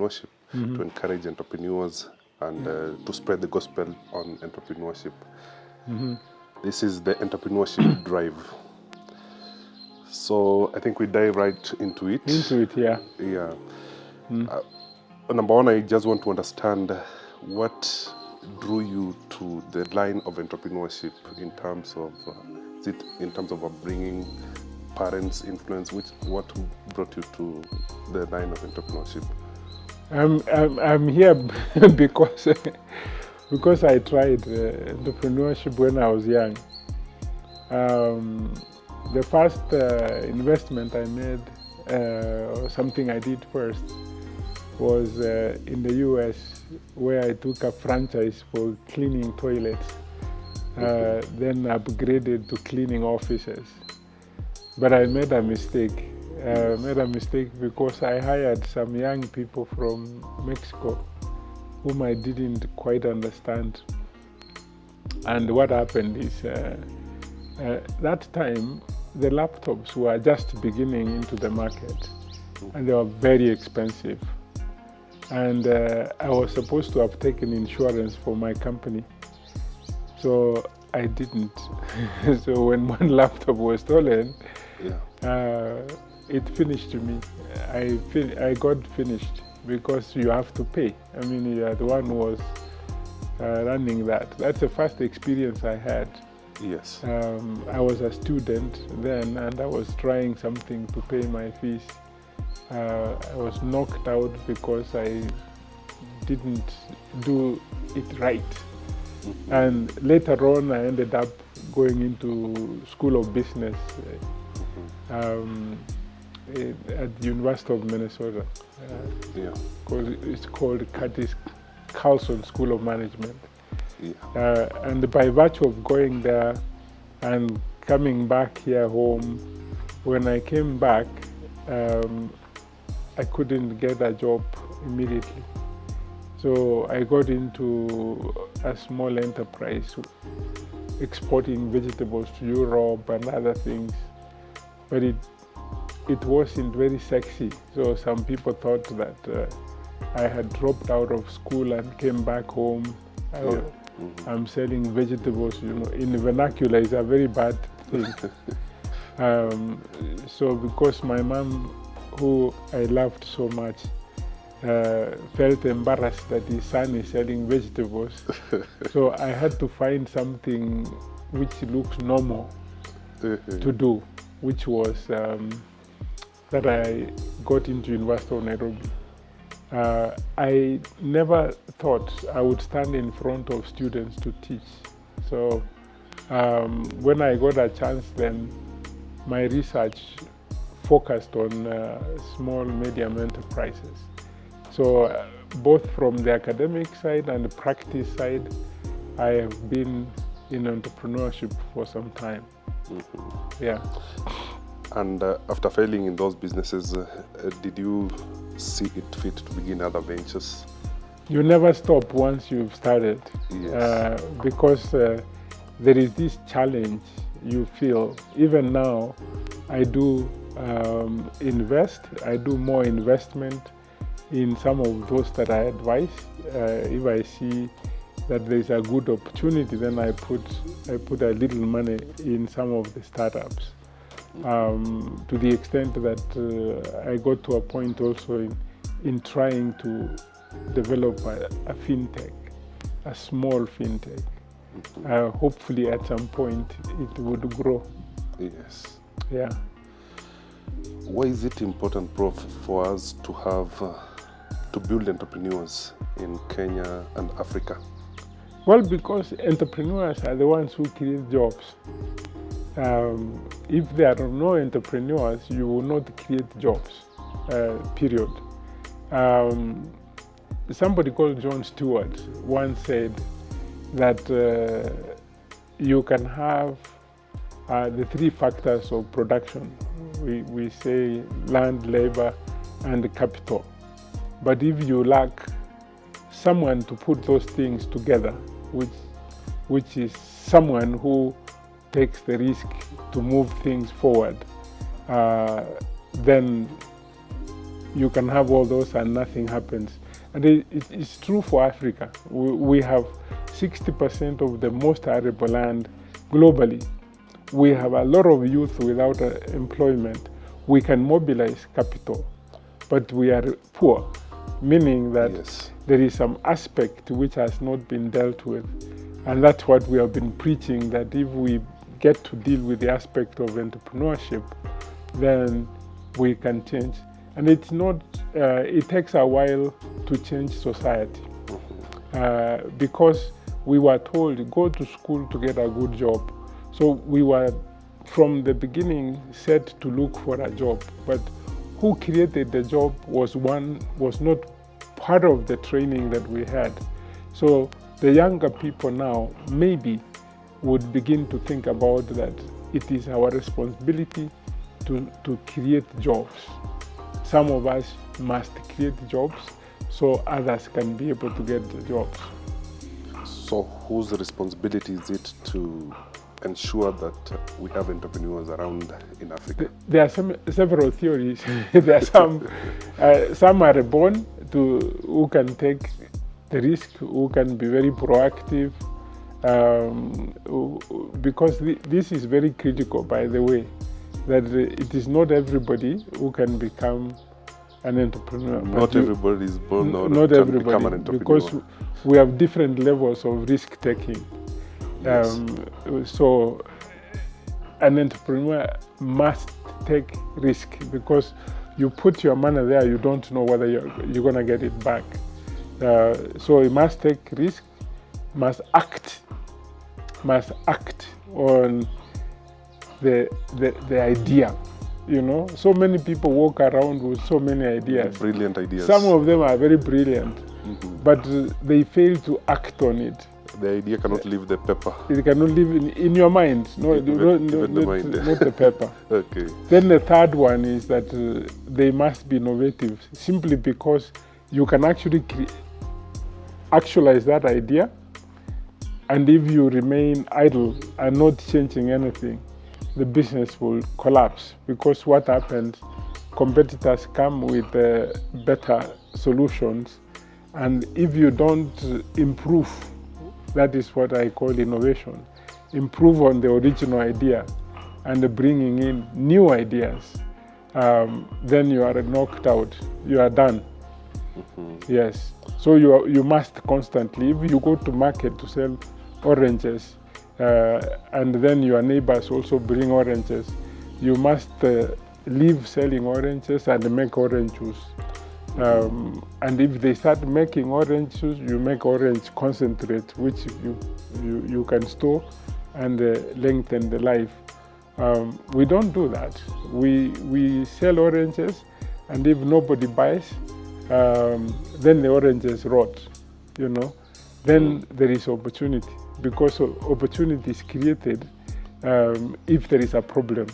entrepreneurship, to encourage entrepreneurs and to spread the gospel on entrepreneurship. This is the entrepreneurship drive. So I think we dive right into it. Yeah. Yeah. Number one, I just want to understand what drew you to the line of entrepreneurship in terms of is it in terms of upbringing, parents' influence, what brought you to the line of entrepreneurship? I'm here because I tried entrepreneurship when I was young. The first investment I made, or something I did first, was in the US, where I took a franchise for cleaning toilets, then upgraded to cleaning offices. But I made a mistake. Because I hired some young people from Mexico whom I didn't quite understand. And what happened is, that time, the laptops were just beginning into the market, and they were very expensive. And I was supposed to have taken insurance for my company, so I didn't. So when one laptop was stolen, it finished me. I got finished because you have to pay. I mean, you are the one who was running that. That's the first experience I had. Yes. I was a student then, and I was trying something to pay my fees. I was knocked out because I didn't do it right. And later on, I ended up going into School of Business at the University of Minnesota. It's called Curtis Carlson School of Management. And by virtue of going there and coming back here home, when I came back, I couldn't get a job immediately. So I got into a small enterprise exporting vegetables to Europe and other things. But it wasn't very sexy. So some people thought that I had dropped out of school and came back home. I'm selling vegetables, in the vernacular is a very bad thing. So because my mom, who I loved so much, felt embarrassed that his son is selling vegetables, so I had to find something which looks normal to do, which was that I got into University of Nairobi. I never thought I would stand in front of students to teach. So when I got a chance, then my research focused on small, medium enterprises. So both from the academic side and the practice side, I have been in entrepreneurship for some time. Yeah. And after failing in those businesses, did you see it fit to begin other ventures? You never stop once you've started. Yes. Because there is this challenge you feel. Even now, I do invest. I do more investment in some of those that I advise. If I see that there's a good opportunity, then I put a little money in some of the startups. To the extent that I got to a point also in trying to develop a fintech, a small fintech. Hopefully at some point it would grow. Yes. Yeah. Why is it important, Prof, for us to have to build entrepreneurs in Kenya and Africa? Well, because entrepreneurs are the ones who create jobs. If there are no entrepreneurs, you will not create jobs, period. Somebody called John Stewart once said that you can have the three factors of production. We say land, labor, and capital. But if you lack someone to put those things together, which is someone who takes the risk to move things forward, then you can have all those and nothing happens. And it's true for Africa. We have 60% of the most arable land globally. We have a lot of youth without employment. We can mobilize capital, but we are poor, meaning that there is some aspect which has not been dealt with. And that's what we have been preaching, that if we get to deal with the aspect of entrepreneurship, then we can change. And it's not, it takes a while to change society. Because we were told, go to school to get a good job. So we were, from the beginning, set to look for a job. But who created the job was not part of the training that we had. So the younger people now maybe would begin to think about that it is our responsibility to create jobs. Some of us must create jobs so others can be able to get the jobs. So whose responsibility is it to ensure that we have entrepreneurs around in Africa? There are several theories. There are some are born who can take the risk, who can be very proactive, because this is very critical, by the way, that it is not everybody who can become an entrepreneur. Not everybody is born or not can everybody, become an entrepreneur. because we have different levels of risk taking. Yes. So an entrepreneur must take risk, because you put your money there, you don't know whether you're going to get it back. So you must take risk, must act on the idea. You know, so many people walk around with so many ideas. Brilliant ideas. Some of them are very brilliant, but they fail to act on it. The idea cannot leave the paper. It cannot live in your mind, not the paper. Okay. Then the third one is that they must be innovative, simply because you can actually actualize that idea, and if you remain idle and not changing anything, the business will collapse. Because what happens, competitors come with better solutions, and if you don't improve, that is what I call innovation, improve on the original idea and bringing in new ideas, then you are knocked out, you are done. Yes, so you must constantly, if you go to market to sell oranges, and then your neighbors also bring oranges, you must leave selling oranges and make orange juice. And if they start making orange juice, you make orange concentrate, which you can store and lengthen the life. We don't do that. We sell oranges, and if nobody buys, then the oranges rot, you know. Then there is opportunity, because opportunity is created if there is a problem.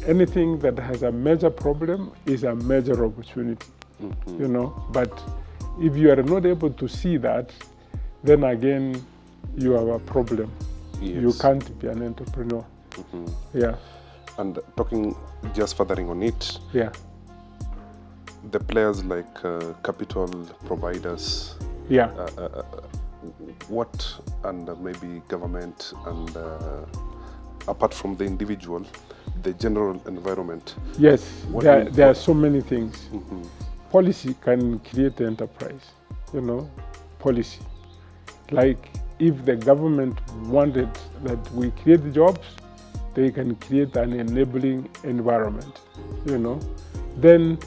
Anything that has a major problem is a major opportunity, you know. But if you are not able to see that, then again you have a problem. Yes. You can't be an entrepreneur. Yeah. And talking, just furthering on it, yeah, the players like capital providers, yeah, what, and maybe government, and apart from the individual, the general environment. Yes, there are so many things. Policy can create enterprise, you know, policy. Like if the government wanted that we create jobs, they can create an enabling environment, you know. Then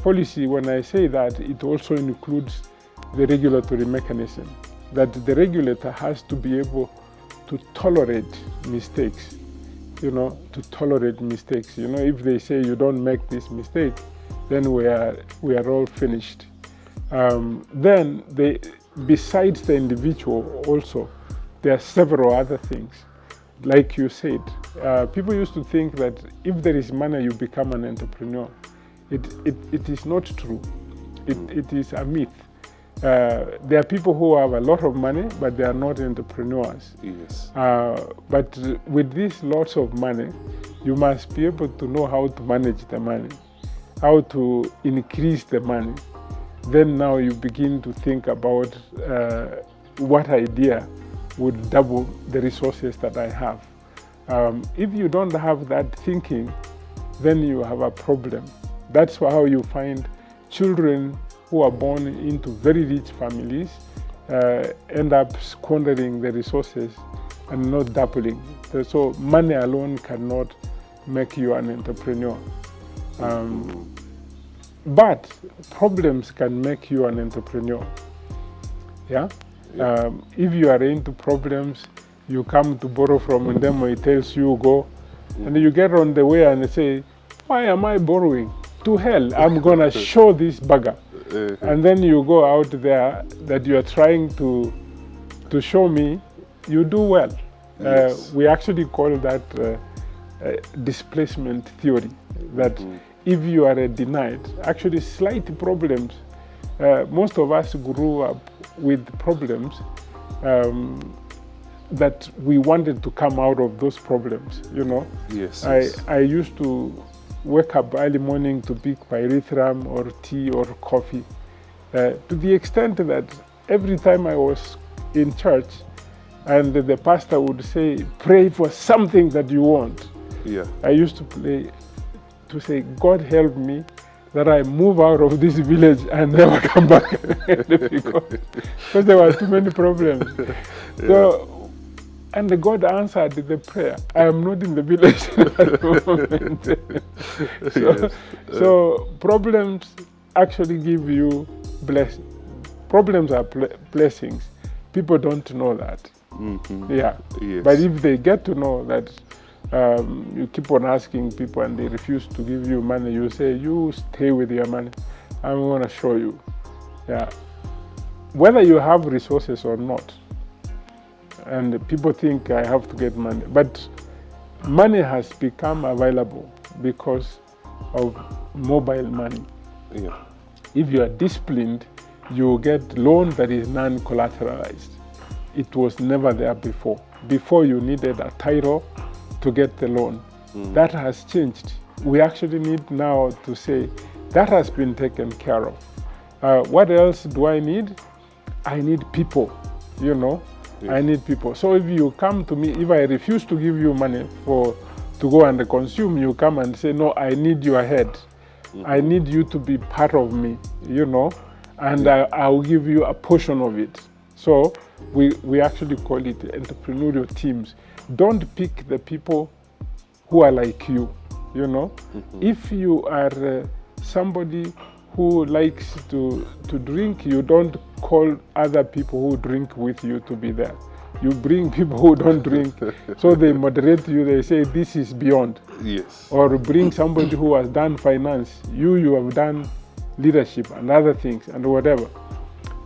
policy, when I say that, it also includes the regulatory mechanism, that the regulator has to be able to tolerate mistakes, you know, to tolerate mistakes. You know, if they say you don't make this mistake, then we are all finished. Then besides the individual also, there are several other things. Like you said, people used to think that if there is money, you become an entrepreneur. It is not true. It is a myth. There are people who have a lot of money, but they are not entrepreneurs. Yes. But with these lots of money, you must be able to know how to manage the money. how to increase the money, then now you begin to think about what idea would double the resources that I have. If you don't have that thinking, then you have a problem. That's how you find children who are born into very rich families end up squandering the resources and not doubling. So money alone cannot make you an entrepreneur. But problems can make you an entrepreneur. Yeah? If you are into problems, you come to borrow from Ndemo, he tells you go, and you get on the way and say, why am I borrowing? To hell, I'm gonna show this bugger. And then you go out there that you are trying to show me, you do well. Yes. We actually call that displacement theory, that if you are denied, actually slight problems, most of us grew up with problems that we wanted to come out of those problems, you know. Yes. I used to wake up early morning to pick pyrethrum or tea or coffee, to the extent that every time I was in church and the pastor would say, pray for something that you want. Yeah. I used to say, God help me that I move out of this village and never come back because there were too many problems. So, and God answered the prayer. I am not in the village at the moment. So problems actually give you blessings. Problems are blessings. People don't know that. Yeah. Yes. But if they get to know that you keep on asking people and they refuse to give you money, you say, you stay with your money. I'm going to show you. Yeah. Whether you have resources or not, and people think I have to get money, but money has become available because of mobile money. Yeah. If you are disciplined, you get loan that is non-collateralized. It was never there before. Before you needed a title to get the loan. That has changed. We actually need now to say that has been taken care of. What else do I need? I need people, you know. Yeah. I need people. So if you come to me, if I refuse to give you money to go and consume, you come and say, no, I need your head. I need you to be part of me, you know, and I'll give you a portion of it. So we actually call it entrepreneurial teams. Don't pick the people who are like you, you know. If you are somebody who likes to drink, you don't call other people who drink with you to be there. You bring people who don't drink, so they moderate you, they say this is beyond. Yes. Or bring somebody who has done finance, you have done leadership and other things and whatever.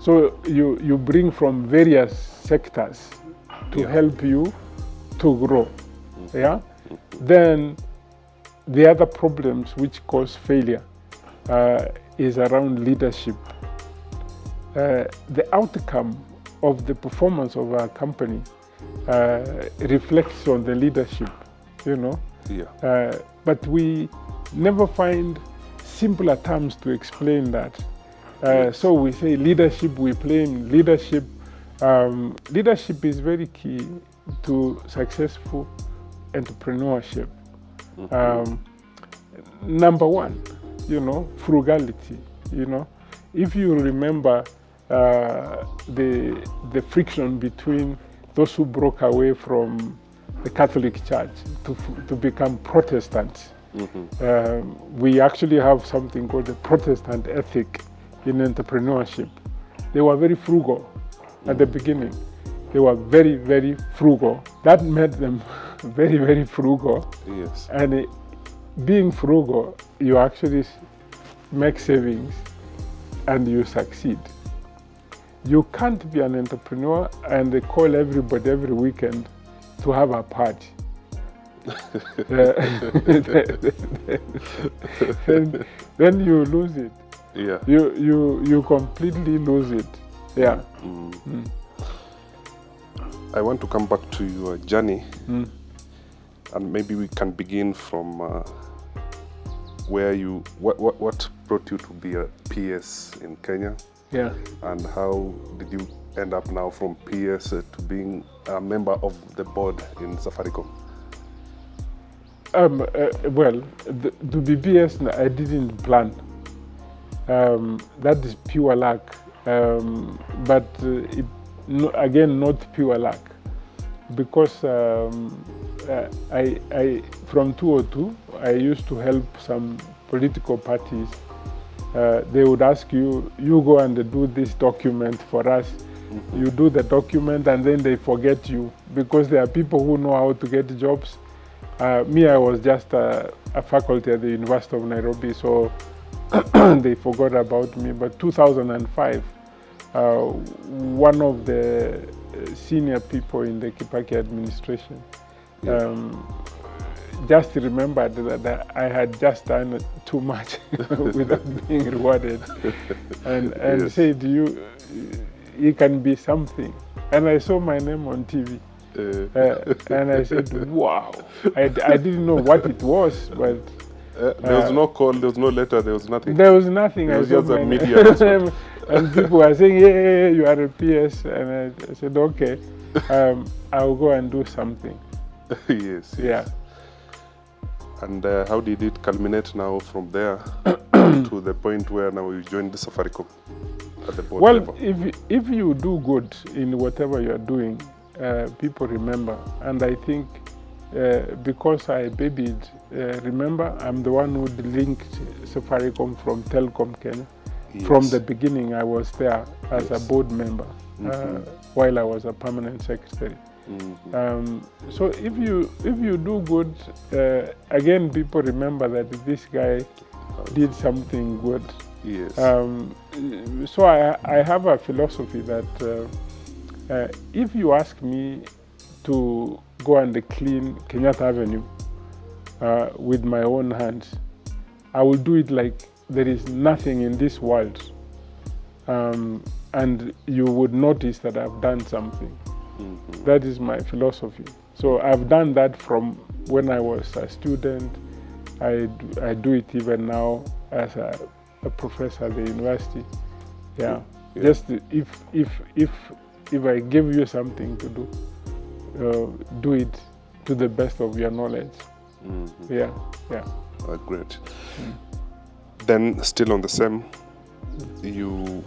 So you bring from various sectors to help you to grow. Yeah? Then the other problems which cause failure is around leadership. The outcome of the performance of our company reflects on the leadership, you know. Yeah. But we never find simpler terms to explain that. So we say leadership, we blame leadership. Leadership is very key to successful entrepreneurship. Number one, you know, frugality, you know. If you remember the friction between those who broke away from the Catholic Church to become Protestants, we actually have something called the Protestant ethic in entrepreneurship. They were very frugal at the beginning. They were very, very frugal. That made them very, very frugal. Yes. And being frugal, you actually make savings and you succeed. You can't be an entrepreneur and call everybody every weekend to have a party. then you lose it. Yeah. You completely lose it. Yeah. I want to come back to your journey, and maybe we can begin from what brought you to be a PS in Kenya? Yeah. And how did you end up now from PS to being a member of the board in Safaricom? Well, to be PS, I didn't plan. That is pure luck. But again, not pure luck, because I from 2002 I used to help some political parties. They would ask you go and do this document for us. You do the document and then they forget you, because there are people who know how to get jobs. Me, I was just a faculty at the University of Nairobi, so they forgot about me. But 2005, one of the senior people in the Kibaki administration just remembered that I had just done too much without being rewarded, and said, you can be something. And I saw my name on TV. And I said, wow. I didn't know what it was, but there was no call, there was no letter, there was nothing. There was nothing. It was just a media announcement. And people were saying, yeah, you are a PS. And I said, okay, I'll go and do something. Yes. Yeah. And how did it culminate now from there to the point where now you joined the Safaricom at the board level? Well, if you do good in whatever you are doing, people remember. And I think because I babied REMEMBER, I'm the one who linked Safaricom from Telkom Kenya. Yes. From the beginning, I was there as a board member while I was a permanent secretary. So if you do good, again, people remember that this guy did something good. Yes. So I have a philosophy that if you ask me to go and clean Kenyatta Avenue with my own hands, I will do it like there is nothing in this world, and you would notice that I've done something. That is my philosophy. So I've done that from when I was a student. I do it even now as a professor at the university. Yeah. Just if I give you something to do it to the best of your knowledge. Yeah. Great. Then still on the same, you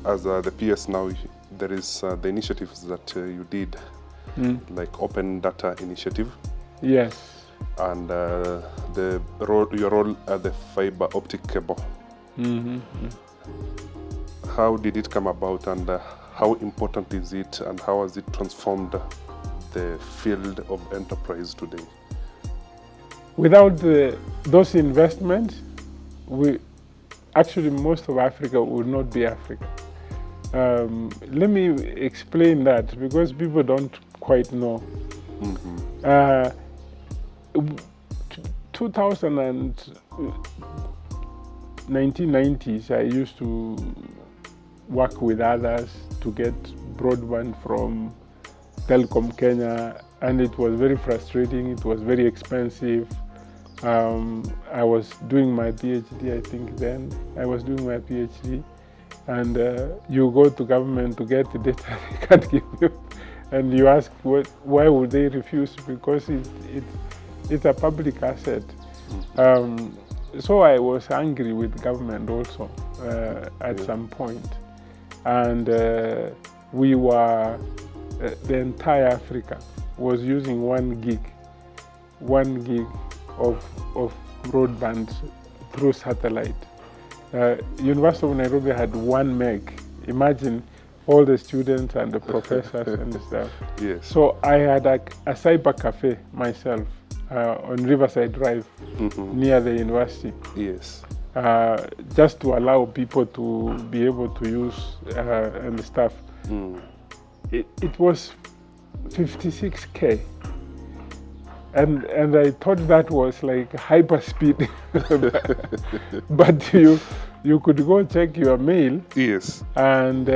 as the PS now, there is the initiatives that you did, like Open Data Initiative. Yes. And your role at the fiber optic cable. How did it come about, and how important is it, and how has it transformed the field of enterprise today? Without those investments, actually most of Africa would not be Africa. Let me explain that, because people don't quite know. 1990s, I used to work with others to get broadband from Telkom Kenya, and it was very frustrating. It was very expensive. I was doing my PhD, I think then. I was doing my PhD, and you go to government to get the data they can't give you, and you ask why would they refuse? Because it's a public asset. So I was angry with government also at some point, and we were the entire Africa was using 1 gig of broadband through satellite. University of Nairobi had 1 meg. Imagine all the students and the professors and stuff. Yes. So I had a cyber cafe myself on Riverside Drive near the university. Yes. Just to allow people to be able to use and stuff. It was 56K. And I thought that was like hyper speed. But you could go check your mail. Yes. And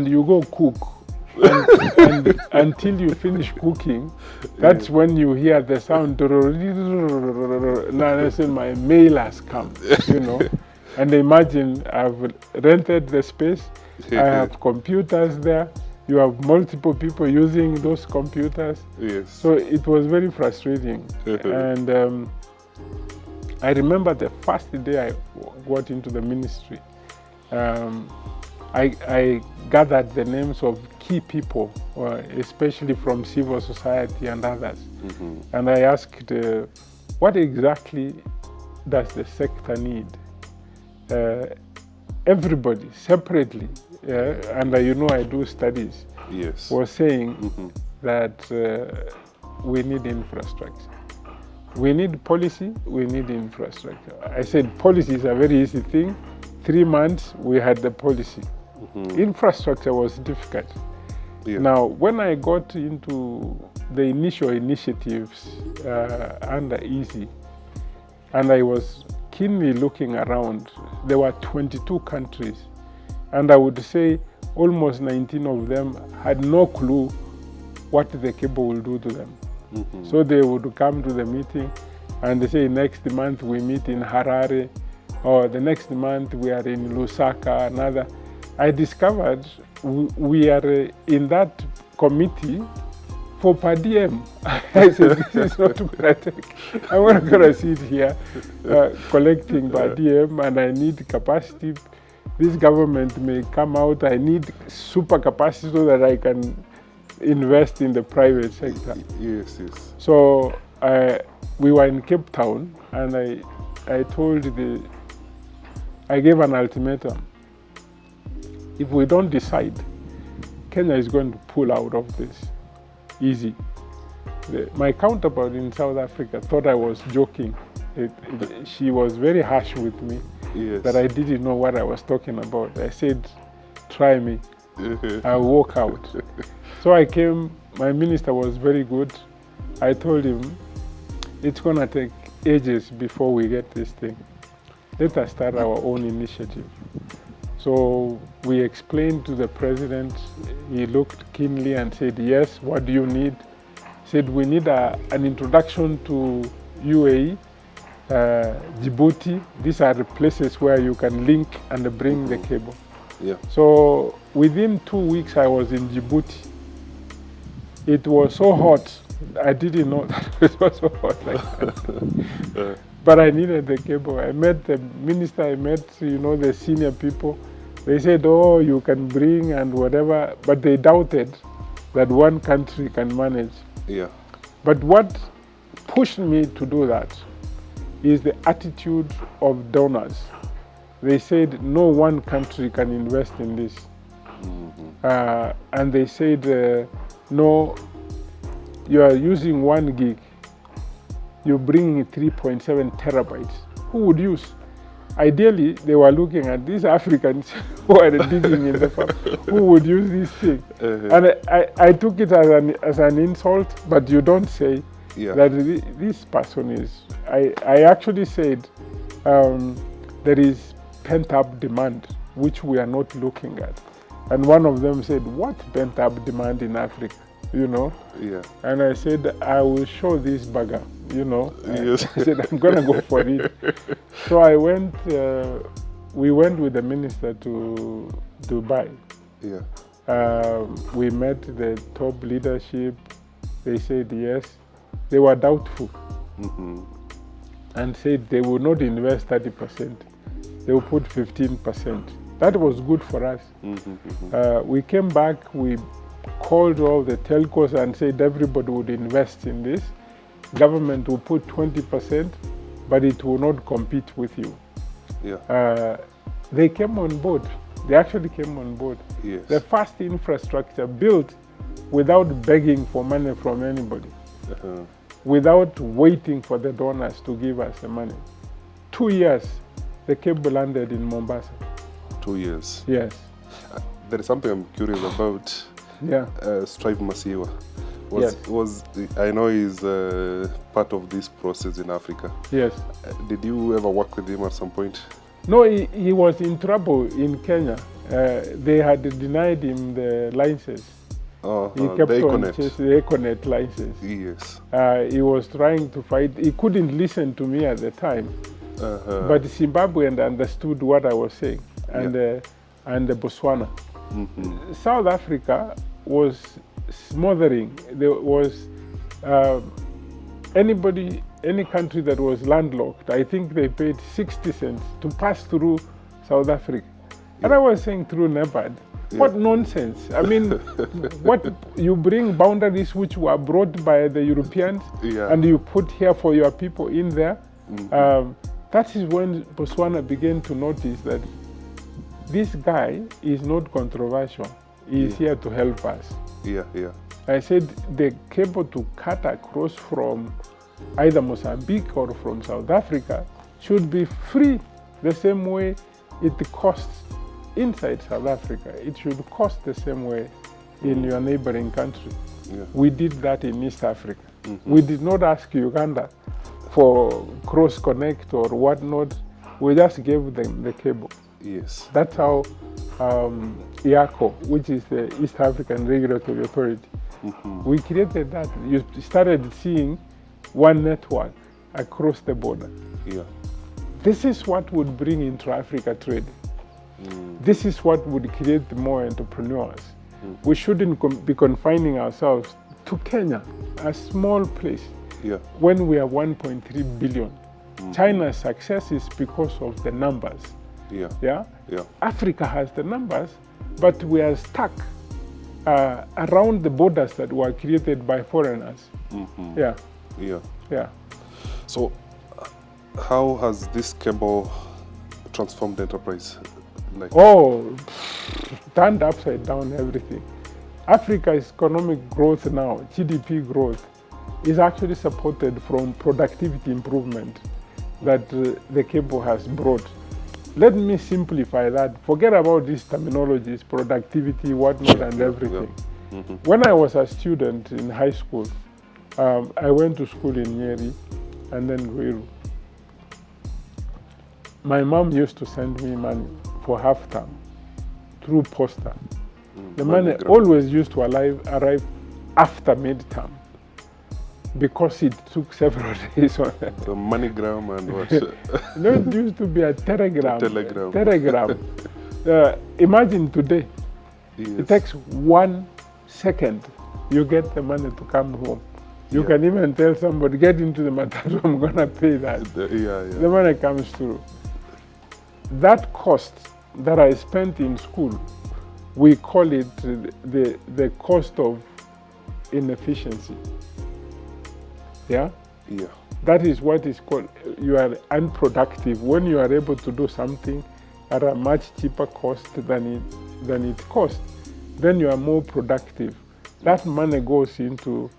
you go cook and until you finish cooking, that's when you hear the sound. Now I said, my mail has come, you know. And imagine I've rented the space, I have computers there, you have multiple people using those computers. Yes. So it was very frustrating. And I remember the first day I got into the ministry, I gathered the names of key people, especially from civil society and others. And I asked, what exactly does the sector need? Everybody separately, and you know I do studies, Yes. was saying that we need infrastructure. We need policy, we need infrastructure. I said policy is a very easy thing. 3 months we had the policy. Infrastructure was difficult. Yeah. Now, when I got into the initial initiatives under EASY, and I was keenly looking around, there were 22 countries, and I would say almost 19 of them had no clue what the cable will do to them. So they would come to the meeting and they say, next month we meet in Harare, or the next month we are in Lusaka, another. I discovered we are in that committee for per diem. I said, this is not going to take. I'm not going to sit here collecting per diem, and I need capacity. This government may come out, I need super capacity so that I can invest in the private sector. Yes, yes. So we were in Cape Town, and I gave an ultimatum. If we don't decide, Kenya is going to pull out of this. Easy. My counterpart in South Africa thought I was joking. She was very harsh with me, Yes. that I didn't know what I was talking about. I said, try me. I'll walk out. So I came, my minister was very good. I told him, it's going to take ages before we get this thing. Let us start our own initiative. So we explained to the president. He looked keenly and said, yes, what do you need? He said, we need an introduction to UAE, Djibouti. These are the places where you can link and bring the cable. Yeah. So within 2 weeks, I was in Djibouti. It was so hot, I didn't know that it was so hot like that. But I needed the cable. I met the minister, I met, the senior people. They said, oh, you can bring and whatever, but they doubted that one country can manage. Yeah. But what pushed me to do that is the attitude of donors. They said, no one country can invest in this. And they said, no, you are using 1 gig. You're bringing 3.7 terabytes. Who would use? Ideally, they were looking at these Africans who are digging in the farm. Who would use this thing? And I took it as an insult, but you don't say that this person is. I actually said there is pent-up demand, which we are not looking at. And one of them said, what pent-up demand in Africa? Yeah. And I said, I will show this bugger, Yes. I said, I'm going to go for it. So we went with the minister to Dubai. Yeah. We met the top leadership. They said yes. They were doubtful and said they will not invest 30%. They will put 15%. That was good for us. We came back, we called all the telcos and said everybody would invest in this. Government will put 20%, but it will not compete with you. Yeah. They came on board. They actually came on board. Yes. The first infrastructure built without begging for money from anybody, without waiting for the donors to give us the money. 2 years, the cable landed in Mombasa. 2 years. Yes. There is something I'm curious about. Yeah. Strive Masiwa. Yes. I know he's part of this process in Africa. Yes. Did you ever work with him at some point? No, he was in trouble in Kenya. They had denied him the license. He kept the on Econet. chasing the Econet license. Yes. He was trying to fight. He couldn't listen to me at the time, but Zimbabwe understood what I was saying, and the Botswana. South Africa was smothering. There was any country that was landlocked, I think they paid 60 cents to pass through South Africa. And I was saying through NEPAD, what nonsense. I mean, what you bring boundaries which were brought by the Europeans and you put here for your people in there. That is when Botswana began to notice that this guy is not controversial. He is here to help us. I said the cable to cut across from either Mozambique or from South Africa should be free the same way it costs inside South Africa. It should cost the same way in your neighboring country. We did that in East Africa. We did not ask Uganda for cross connect or whatnot. We just gave them the cable. Yes. That's how IACO, which is the East African Regulatory Authority, we created that. You started seeing one network across the border. This is what would bring intra-Africa trade. This is what would create more entrepreneurs. We shouldn't be confining ourselves to Kenya, a small place, when we are 1.3 billion. China's success is because of the numbers. Africa has the numbers, but we are stuck around the borders that were created by foreigners. So, how has this cable transformed the enterprise? Turned upside down everything. Africa's economic growth now, GDP growth, is actually supported from productivity improvement that the cable has brought. Let me simplify that. Forget about these terminologies, productivity, whatnot, and everything. When I was a student in high school, I went to school in Nyeri and then Ruiru. My mom used to send me money for half term through posta. The money always used to arrive after midterm because it took several days. The MoneyGram and what? No, it used to be a telegram. Telegram. Imagine today, it takes 1 second, you get the money to come home. You can even tell somebody, get into the matatu, I'm gonna pay that. The money comes through. That cost that I spent in school, we call it the cost of inefficiency. That is what is called, you are unproductive. When you are able to do something at a much cheaper cost than it costs, then you are more productive. That money goes into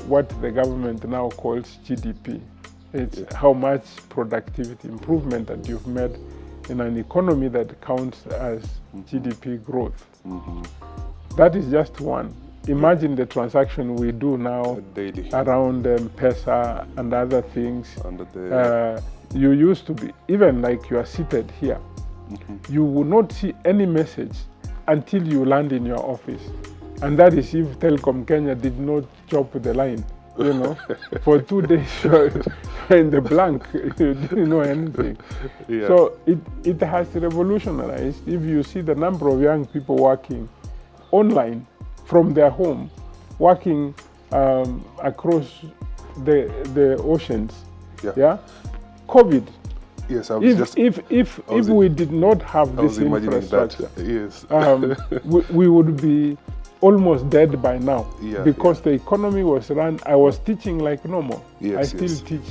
what the government now calls GDP. It's how much productivity improvement that you've made in an economy that counts as GDP growth. That is just one. Imagine the transaction we do now daily around M-Pesa and other things. You used to be, even like you are seated here, you will not see any message until you land in your office. And that is if Telecom Kenya did not chop the line, for 2 days in the blank, you didn't know anything. So it has revolutionized. If you see the number of young people working online from their home, working across the oceans, COVID. Yes, if we did not have this infrastructure, we would be almost dead by now because the economy was run. I was teaching like normal. I still teach.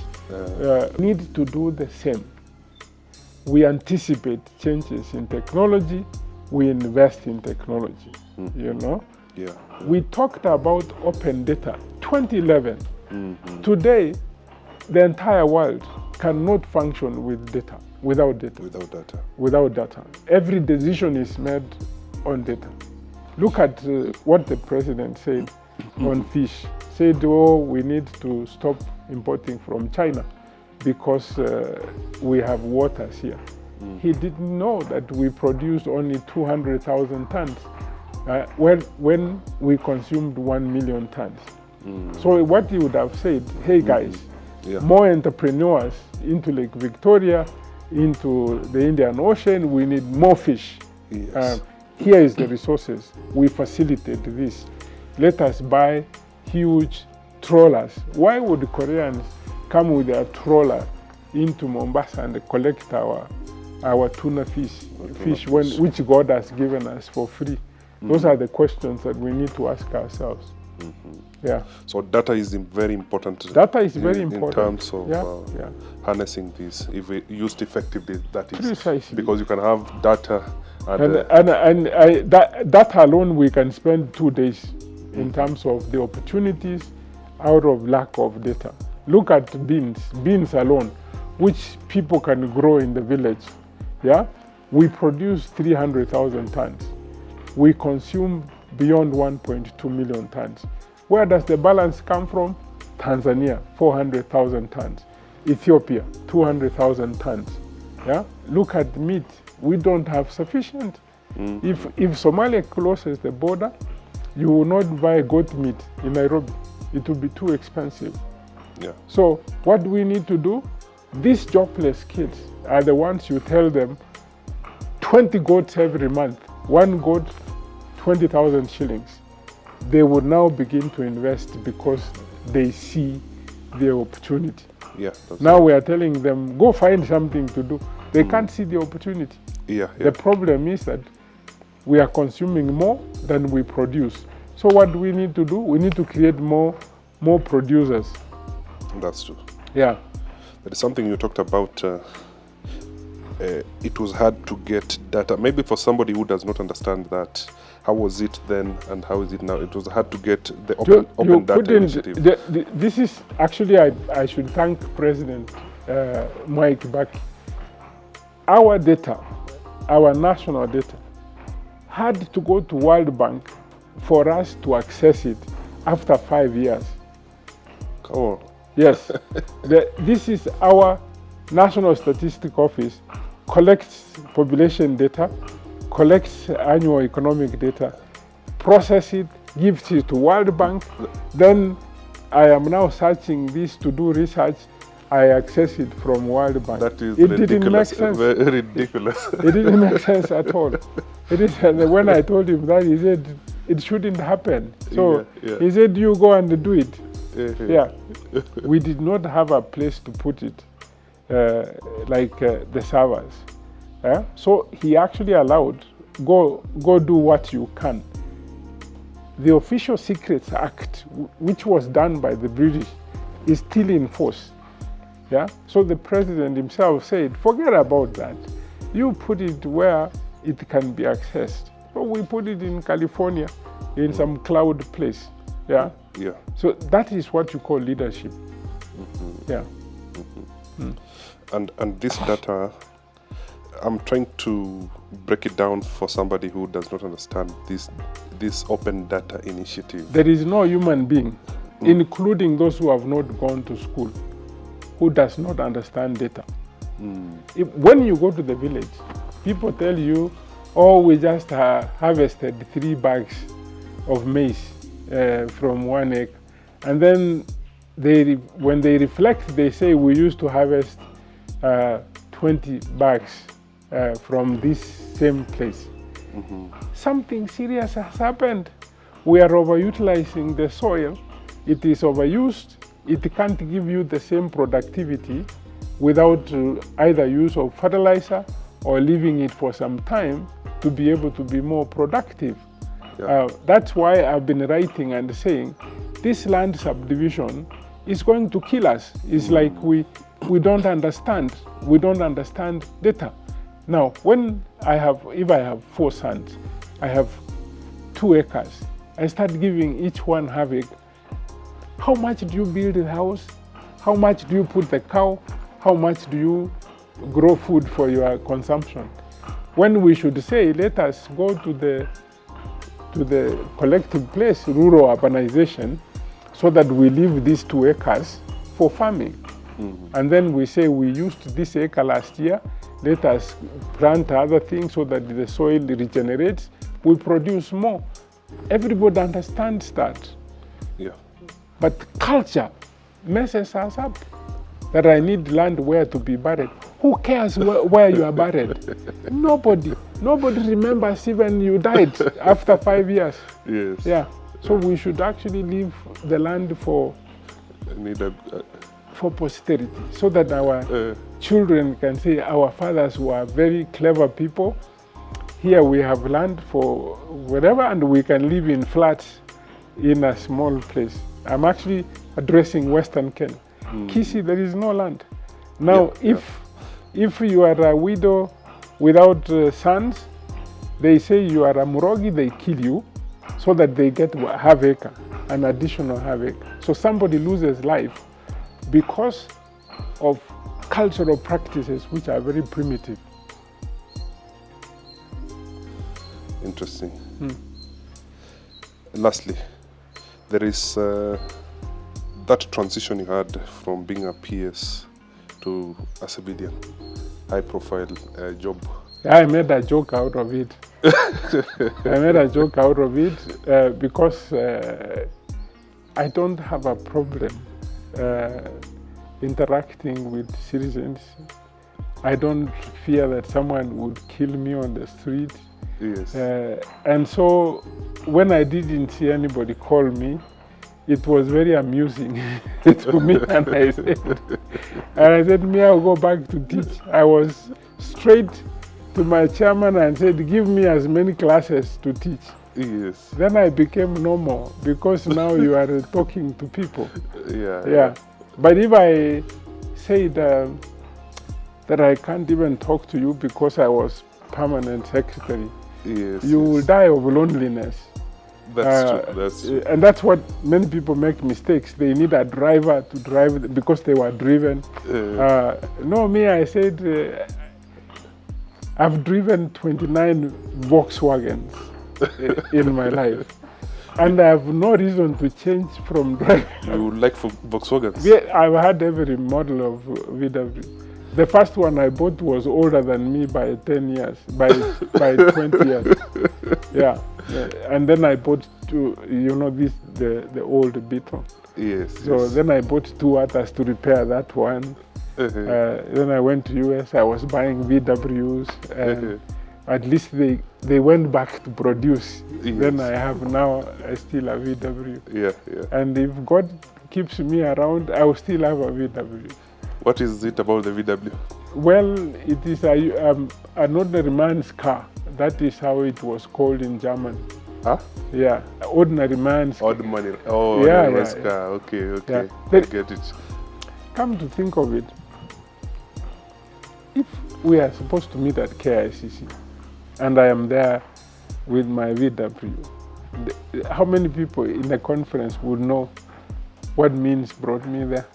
Need to do the same. We anticipate changes in technology. We invest in technology. We talked about open data 2011. Today, the entire world cannot function without data. Every decision is made on data. Look at what the president said on fish. Said, we need to stop importing from China because we have waters here. He didn't know that we produce only 200,000 tons when we consumed 1 million tons. So what you would have said, hey guys, more entrepreneurs into Lake Victoria, into the Indian Ocean, we need more fish. Yes. Here is the resources. We facilitate this. Let us buy huge trawlers. Why would the Koreans come with a trawler into Mombasa and collect our tuna fish, which God has given us for free? Those are the questions that we need to ask ourselves. Yeah. So data is very important. Data is very important in terms of harnessing this. If we used effectively, that is precisely, because you can have data that alone we can spend 2 days in terms of the opportunities out of lack of data. Look at beans alone, which people can grow in the village. Yeah, we produce 300,000 tons. We consume beyond 1.2 million tons. Where does the balance come from? Tanzania, 400,000 tons. Ethiopia, 200,000 tons. Yeah, look at meat. We don't have sufficient. If Somalia closes the border, you will not buy goat meat in Nairobi. It will be too expensive. Yeah. So what we need to do, these jobless kids are the ones you tell them 20 goats every month, one goat, 20,000 shillings. They would now begin to invest because they see the opportunity. Yeah. Now we are telling them, go find something to do. They can't see the opportunity. Yeah. The problem is that we are consuming more than we produce. So what do we need to do? We need to create more producers. That's true. Yeah. That is something you talked about. It was hard to get data. Maybe for somebody who does not understand that, how was it then and how is it now? It was hard to get the open data initiative. This is actually, I should thank President Mwai Kibaki. Our data, our national data, had to go to World Bank for us to access it after 5 years. Come on. Yes. This is our National Statistic Office, collects population data, collects annual economic data, process it, gives it to World Bank. Then I am now searching this to do research. I access it from World Bank. That is ridiculous. Didn't make sense. Very ridiculous. It didn't make sense at all. It is, when I told him that, he said it shouldn't happen. So he said, you go and do it. We did not have a place to put it, like the servers. So he actually allowed, go do what you can. The Official Secrets Act, which was done by the British, is still in force. So the president himself said, forget about that. You put it where it can be accessed. So we put it in California, in some cloud place. So that is what you call leadership. And this data, I'm trying to break it down for somebody who does not understand this open data initiative. There is no human being, including those who have not gone to school, who does not understand data. When you go to the village, people tell you, oh, we just harvested 3 bags of maize from 1 acre. And then when they reflect, they say we used to harvest 20 bags from this same place. Something serious has happened. We are overutilizing the soil. It is overused. It can't give you the same productivity without either use of fertilizer or leaving it for some time to be able to be more productive. That's why I've been writing and saying this land subdivision is going to kill us. It's like we don't understand. We don't understand data. Now, if I have 4 sons, I have 2 acres. I start giving each one half acre. How much do you build a house? How much do you put the cow? How much do you grow food for your consumption? When we should say, let us go to the collective place, rural urbanization, so that we leave these 2 acres for farming. And then we say we used this acre last year, let us plant other things so that the soil regenerates, we produce more. Everybody understands that. Yeah. But culture messes us up. That I need land where to be buried. Who cares where you are buried? Nobody. Nobody remembers even you died after 5 years. Yes. Yeah. So we should actually leave the land for posterity, so that our children can say our fathers were very clever people. Here we have land for whatever, and we can live in flats in a small place. I'm actually addressing Western Kenya. Kisii, there is no land. Now, if you are a widow without sons, they say you are a Murogi, they kill you, so that they get half acre, an additional half acre. So somebody loses life because of cultural practices which are very primitive. Interesting. Lastly, there is that transition you had from being a PS to a civilian, high-profile job. I made a joke out of it. I made a joke out of it because I don't have a problem interacting with citizens. I don't fear that someone would kill me on the street. Yes. And so when I didn't see anybody call me, it was very amusing to me. And I said, me, I'll go back to teach. I was straight to my chairman and said, give me as many classes to teach. Yes. Then I became normal because now you are talking to people. Yeah. But if I said that I can't even talk to you because I was permanent secretary, you will die of loneliness. That's true. That's true. And that's what many people make mistakes. They need a driver to drive because they were driven. No, me, I said, I've driven 29 Volkswagens in my life. And I have no reason to change from driving. You like Volkswagens? Yeah, I've had every model of VW. The first one I bought was older than me by 10 years, by 20 years. Yeah. And then I bought two, the old Beetle. Yes. So then I bought two others to repair that one. Then I went to US, I was buying VWs, and at least they went back to produce. Yes. Then I still have VW. Yeah. And if God keeps me around, I will still have a VW. What is it about the VW? Well, it is an ordinary man's car. That is how it was called in German. Huh? Yeah, ordinary man's car. Ordinary man's car. Okay. Yeah. I get it. Come to think of it, if we are supposed to meet at KICC, and I am there with my VW, how many people in the conference would know what means brought me there?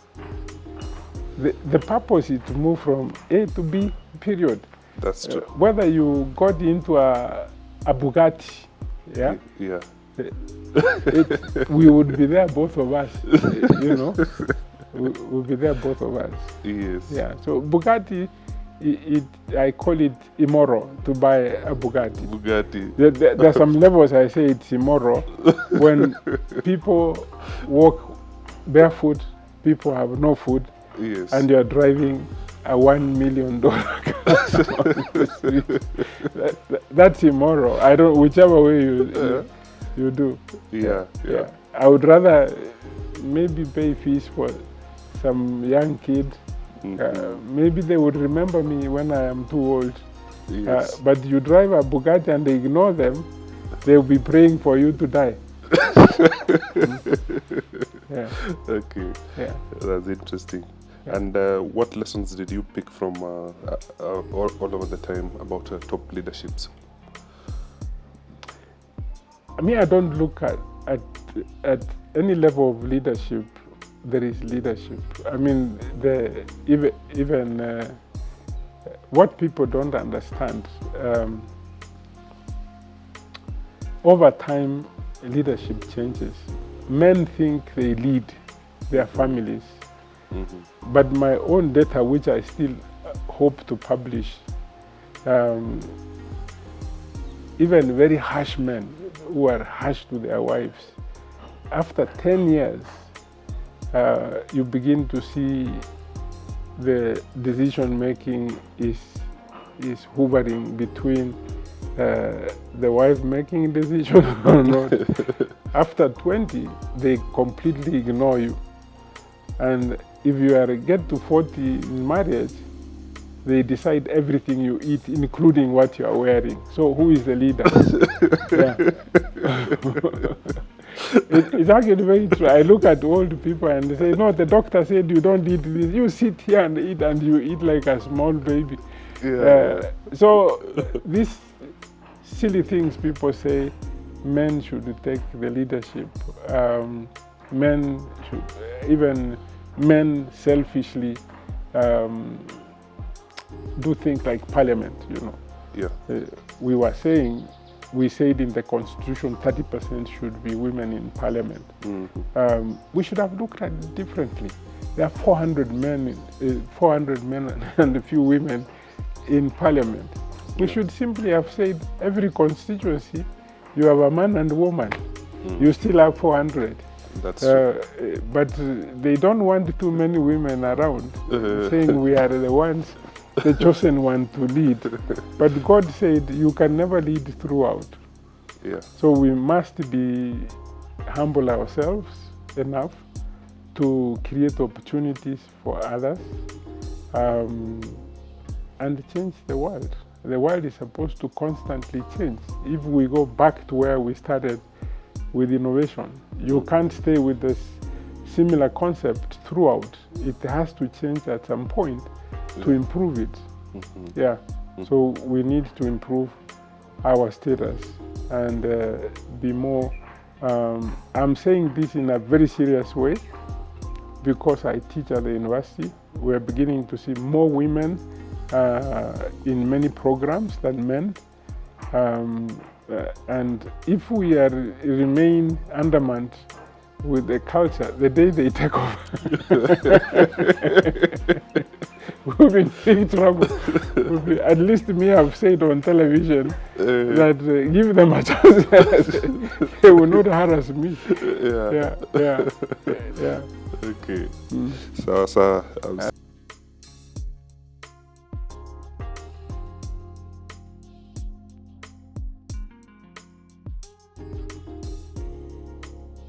The purpose is to move from A to B, period. That's true. Whether you got into a Bugatti, we would be there, both of us, we'll be there, both of us. Yes. Yeah, so Bugatti, I call it immoral to buy a Bugatti. There are some levels I say it's immoral. When people walk barefoot, people have no food. Yes. And you're driving a $1 million car on the street. That's immoral. Whichever way you do. Yeah. I would rather maybe pay fees for some young kid. Maybe they would remember me when I am too old. Yes. But you drive a Bugatti and they ignore them, they'll be praying for you to die. Yeah. Okay. Yeah. That's interesting. Yeah. And what lessons did you pick from all over the time about top leaderships? I don't look at any level of leadership. There is leadership. Even what people don't understand. Over time, leadership changes. Men think they lead their families. But my own data, which I still hope to publish, even very harsh men who are harsh to their wives, after 10 years, you begin to see the decision making is hovering between the wife making decision or not. After 20, they completely ignore you. And if you get to 40 in marriage, they decide everything you eat, including what you are wearing. So who is the leader? It's actually very true. I look at old people and they say, no, the doctor said you don't eat this. You sit here and you eat like a small baby. So these silly things people say, men should take the leadership. Men should, even men selfishly do things like parliament, you know. We said in the constitution 30% should be women in parliament. We should have looked at it differently. There are 400 men and a few women in parliament. We should simply have said every constituency you have a man and a woman. You still have 400. That's true. But they don't want too many women around, saying we are the ones, the chosen one to lead. But God said you can never lead throughout. So we must be humble ourselves enough to create opportunities for others and change the world. The world is supposed to constantly change. If we go back to where we started with innovation, you can't stay with this similar concept throughout. It has to change at some point to improve it. So we need to improve our status and be more. I'm saying this in a very serious way because I teach at the university. We're beginning to see more women in many programs than men. And if we remain undermined with the culture, the day they take over, we'll be in big trouble. At least me, I've said on television that give them a chance, they will not harass me. Okay. So